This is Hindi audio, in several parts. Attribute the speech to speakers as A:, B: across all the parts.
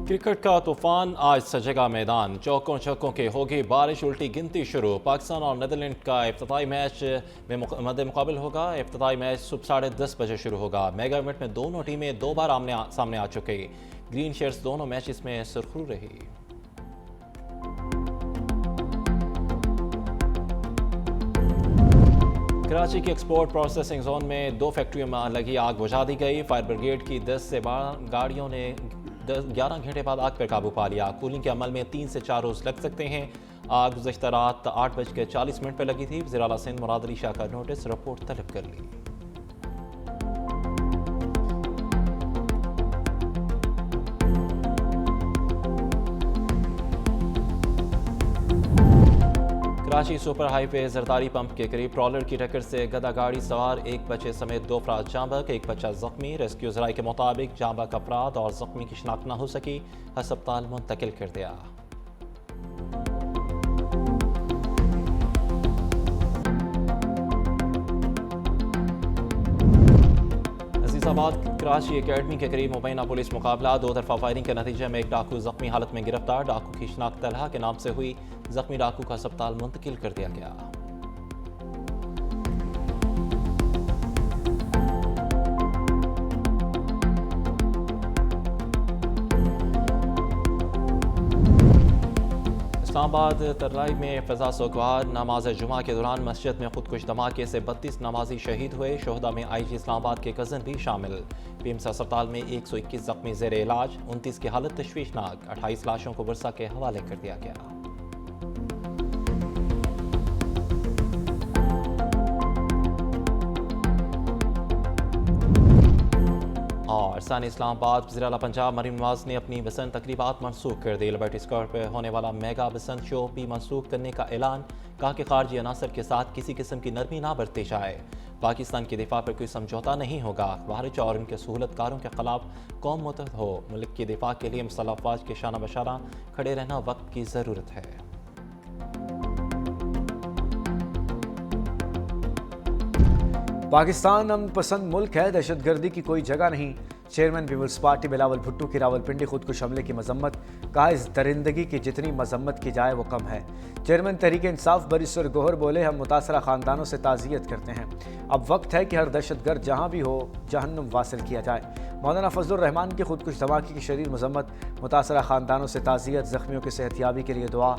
A: क्रिकेट का तूफान आज सजेगा मैदान। चौकों छक्कों के होगी बारिश, उल्टी गिनती शुरू। पाकिस्तान और नीदरलैंड का इफ्तिताई मैच में मद्दे मुकाबिल होगा। इफ्तिताई मैच सुबह 10:30 बजे शुरू होगा। मेगा इवेंट में दोनों टीमें 2 बार सामने आ चुकी। ग्रीन शर्ट्स दोनों मैचेस में सुरखरू रही। कराची के एक्सपोर्ट प्रोसेसिंग जोन में 2 फैक्ट्रियों में लगी आग बुझा दी गई। फायर ब्रिगेड की 10 से 12 गाड़ियों ने 11 घंटे बाद आग पर काबू पा लिया। कूलिंग के अमल में 3 से 4 रोज लग सकते हैं। आग गुज़श्ता रात 8:40 पर लगी थी। वज़ीर आला सिंध मुराद अली शाह का नोटिस रिपोर्ट तलब कर ली। Karachi super highway Zardari pump के करीब ट्रॉलर की टक्कर से गदा गाड़ी सवार एक बच्चे समेत 2 अफराद जांबक, एक बच्चा जख्मी। रेस्क्यू जराये के मुताबिक जांबक अफराद और जख्मी की शिनाख्त न हो सकी, अस्पताल मुंतकिल कर दिया। कराची एकेडमी के करीब मुबैना पुलिस मुकाबला। 2 तरफा फायरिंग के नतीजे में एक डाकू जख्मी हालत में गिरफ्तार। डाकू की शिनाख्त तलहा के नाम से हुई। जख्मी डाकू का अस्पताल मुंतकिल कर दिया गया। इस्लामाबाद तर्राई में फ़ज़ा सोगवार। नमाज जुमा के दौरान मस्जिद में खुदकुश धमाके से 32 नमाजी शहीद हुए। शोहदा में IG इस्लामाबाद के कज़न भी शामिल। PMC अस्पताल में 121 जख्मी ज़ेर इलाज। 29 की हालत तशवीशनाक। 28 लाशों को वर्सा के हवाले कर दिया गया। और सान इस्लामाबाद वज़ीर आला पंजाब मरीम नवाज ने अपनी बसंत तकरीबात मनसूख कर दी। लिबर्टी स्क्वायर पर होने वाला मेगा बसंत शो भी मनसूख करने का ऐलान। कहा कि खारजी अनासर के साथ किसी किस्म की नरमी ना बरती जाए। पाकिस्तान के दिफा पर कोई समझौता नहीं होगा। खारिज और उनके सहूलतकारों के खिलाफ कौम मुत्तहद हो। मुल्क के दिफा के लिए मुसल्लह अफवाज के शाना बशाना खड़े रहना वक्त की ज़रूरत है।
B: पाकिस्तान अमन पसंद मुल्क है, दहशतगर्दी की कोई जगह नहीं। Chairman Peoples Party Bilawal Bhutto की रावलपिंडी खुदकुश हमले की मजम्मत। कहा इस दरिंदगी की जितनी मजम्मत की जाए वो कम है। चेयरमैन तहरीक इंसाफ बरिस्टर गोहर बोले, हम मुतासरा ख़ानदानों से ताज़ियत करते हैं। अब वक्त है कि हर दहशतगर्द जहाँ भी हो जहन्नुम वासिल किया जाए। मौलाना फजलुर रहमान की खुदकुश धमाके की शदीद मजम्मत। मुतासरा ख़ानदानों से ताज़ियत, ज़ख्मियों की सेहतयाबी के लिए दुआ।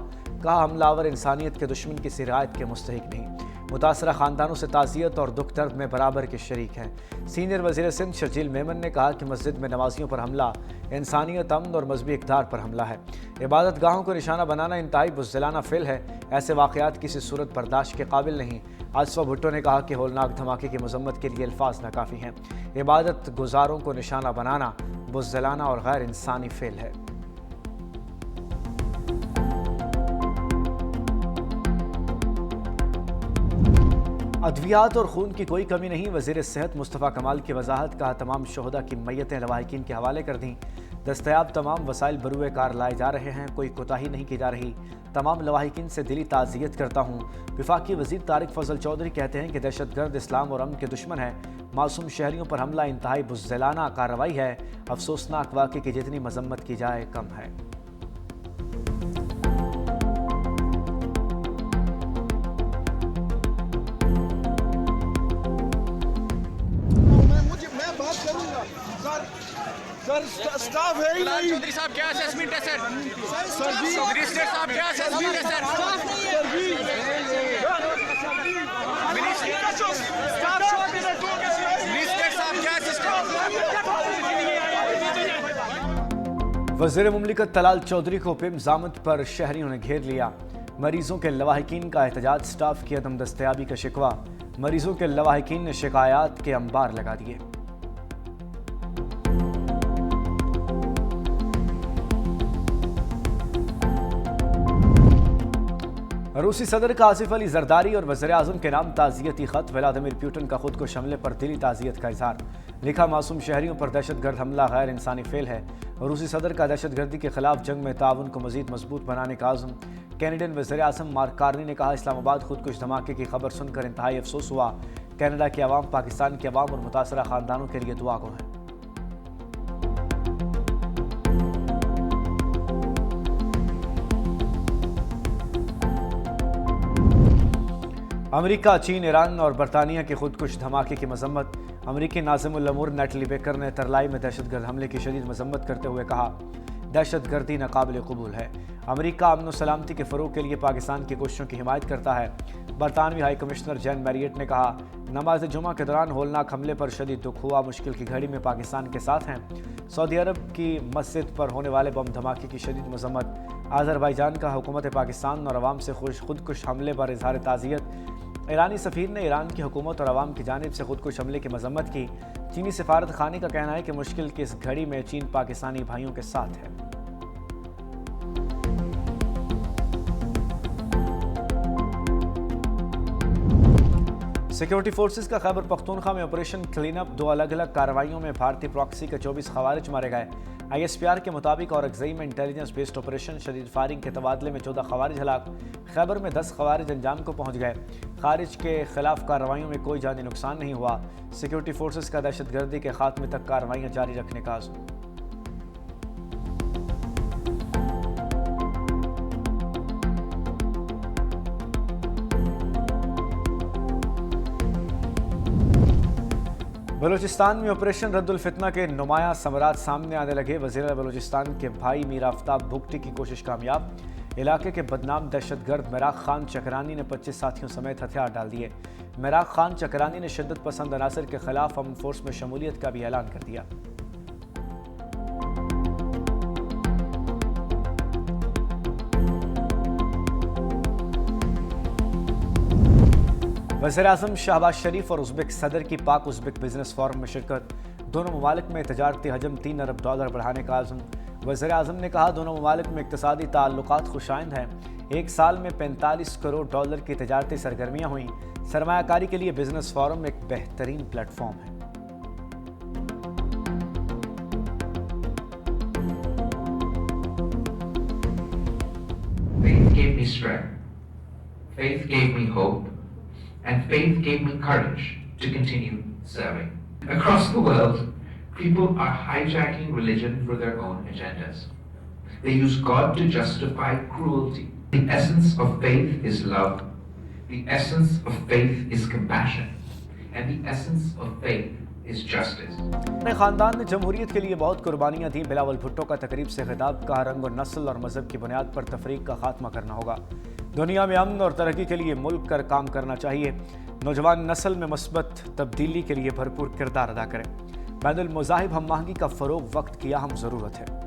B: कहा हमलावर इंसानियत के दुश्मन की सिरायत के मुस्तहिक नहीं। मुतासरा ख़ानदानों से ताज़ियत और दुख दर्द में बराबर के शरीक हैं। सीनियर वज़ीर सिंध शर्जील मेमन ने कहा कि मस्जिद में नमाजियों पर हमला इंसानियत, अमन और मजहबी इक़दार पर हमला है। इबादत गाहों को निशाना बनाना इंतहाई बुज़दिलाना फ़िल है। ऐसे वाक़यात किसी सूरत बर्दाश्त के काबिल नहीं। आसफा भुट्टो ने कहा कि होलनाक धमाके की मजम्मत के लिए अल्फाज नाकाफ़ी हैं। इबादत गुजारों को निशाना बनाना बुज़दिलाना और गैर इंसानी फ़िल है। अद्वियात और खून की कोई कमी नहीं। वज़ीर सेहत मुस्तफ़ा कमाल की वजाहत। कहा तमाम शोहदा की मैयतें लवाहिकीन के हवाले कर दी। दस्तयाब तमाम वसाइल बरूए कार लाए जा रहे हैं, कोई कोताही नहीं की जा रही। तमाम लवाहिकीन से दिली ताज़ियत करता हूँ। वफाकी वज़ीर तारिक फजल चौधरी कहते हैं कि दहशतगर्द इस्लाम और अमन के दुश्मन है। मासूम शहरियों पर हमला इंतहाई बुज़दिलाना कार्रवाई है। अफसोसनाक वाक़े की जितनी मजम्मत की जाए कम है।
C: सर स्टाफ है ही नहीं।
D: चौधरी साहब क्या असेसमेंट है सर?
C: मिनिस्टर
D: साहब क्या असेसमेंट है सर?
B: वज़ीर मुमलिकत तलाल चौधरी को पिम ज़ामत पर शहरियों ने घेर लिया। मरीजों के लवाहिकीन का एहतजाज, स्टाफ की अदम दस्तयाबी का शिकवा। मरीजों के लवाहिकीन ने शिकायत के अंबार लगा दिए। रूसी सदर का आसिफ अली जरदारी और वज़ीर आज़म के नाम ताज़ियती ख़त। व्लादिमीर पुतिन का खुद को हमले पर दिली ताज़ियत का इज़हार। लिखा मासूम शहरियों पर दहशतगर्द हमला गैर इंसानी फ़ेल है। रूसी सदर का दहशतगर्दी के खिलाफ जंग में ताउन को मज़ीद मजबूत बनाने का आज़म। कैनेडियन वज़ीर आज़म मार्क कार्नी ने कहा इस्लामाबाद खुदकुश धमाके की खबर सुनकर इंतहाई अफसोस हुआ। कनाडा की आवाम पाकिस्तान की आवाम और मुतासरा ख़ानदानों के लिए दुआ गो है। अमेरिका, चीन, ईरान और बरतानिया के खुदकुश धमाके की मजम्मत। अमेरिकी नाज़िमुल अमूर नटली बेकर ने तरलाई में दहशतगर्द हमले की शदीद मजम्मत करते हुए कहा, दहशतगर्दी नाकाबिल कबूल है। अमेरिका अमन सलामती के फ़रोग के लिए पाकिस्तान की कोशिशों की हिमायत करता है। बरतानवी हाई कमिश्नर जैन मैरियट ने कहा, नमाज जुमा के दौरान होलनाक हमले पर शदीद दुख हुआ, मुश्किल की घड़ी में पाकिस्तान के साथ हैं। सऊदी अरब की मस्जिद पर होने वाले बम धमाके की शदीद मजम्मत। आज़रबाईजान का हुकूमत पाकिस्तान और अवाम से खुदकुश हमले पर इजहार ताज़ियत। ईरानी सफ़ीर ने ईरान की हुकूमत और अवाम की जानिब से खुदकुश हमले की मजम्मत की। चीनी सफारत खाने का कहना है कि मुश्किल की इस घड़ी में चीन पाकिस्तानी भाइयों के साथ है। सिक्योरिटी फोर्सेस का खैबर पख्तूनख्वा में ऑपरेशन क्लीन अप। 2 अलग अलग कार्रवाइयों में भारतीय प्रॉक्सी के 24 खवारिज मारे गए। ISPR के मुताबिक और अगजई में इंटेलिजेंस बेस्ड ऑपरेशन शदीद फायरिंग के तबादले में 14 खवारिज हलाक। खैबर में 10 खवारिज अंजाम को पहुंच गए। खारिज के खिलाफ कार्रवाइयों में कोई जानी नुकसान नहीं हुआ। सिक्योरिटी फोर्सेस का दहशतगर्दी के खात्मे तक कार्रवाइयाँ जारी रखने का आज़म। बलूचिस्तान में ऑपरेशन रद्दुल फितना के नुमाया समरात सामने आने लगे। वज़ीर बलूचिस्तान के भाई मीर आफ्ताब भुगटी की कोशिश कामयाब। इलाके के बदनाम दहशतगर्द मेराक खान चकरानी ने 25 साथियों समेत हथियार डाल दिए। मेराक खान चकरानी ने शिद्दत पसंद अनासर के खिलाफ अमन फोर्स में शमूलियत का भी ऐलान कर दिया। वज़ीर-ए-आज़म शहबाज शरीफ और उज़्बेक सदर की पाक उज़्बेक बिजनेस फोरम में शिरकत। दोनों ममालिक में तजारती हजम $3 अरब बढ़ाने का आज़म। वज़ीर-ए-आज़म ने कहा, दोनों ममालिक में इक़्तिसादी ताल्लुकात खुशाइंद हैं। एक साल में $45 करोड़ की तजारती सरगर्मियाँ हुई। सरमायाकारी के लिए बिजनेस फोरम एक बेहतरीन प्लेटफॉर्म है।
E: Faith gave me strength. Faith gave me hope. And faith gave me courage to continue serving. Across the world, people are hijacking religion for their own agendas. They use God to justify cruelty. The essence of faith is love. The essence of faith is compassion. And the essence of faith is justice.
B: अपने खानदान ने जमहूरियत के लिए बहुत कुर्बानियां दी। बिलावल भुट्टो का तकरीब से खिताब। कहा, रंग और नस्ल और मजहब की बुनियाद पर तफरीक का खात्मा करना होगा। दुनिया में अमन और तरक्की के लिए मुल्क कर काम करना चाहिए। नौजवान नस्ल में मस्बत तब्दीली के लिए भरपूर किरदार अदा करें। बैनुल मज़ाहिब हम आहंगी का फ़रोग़ वक्त की अहम ज़रूरत है।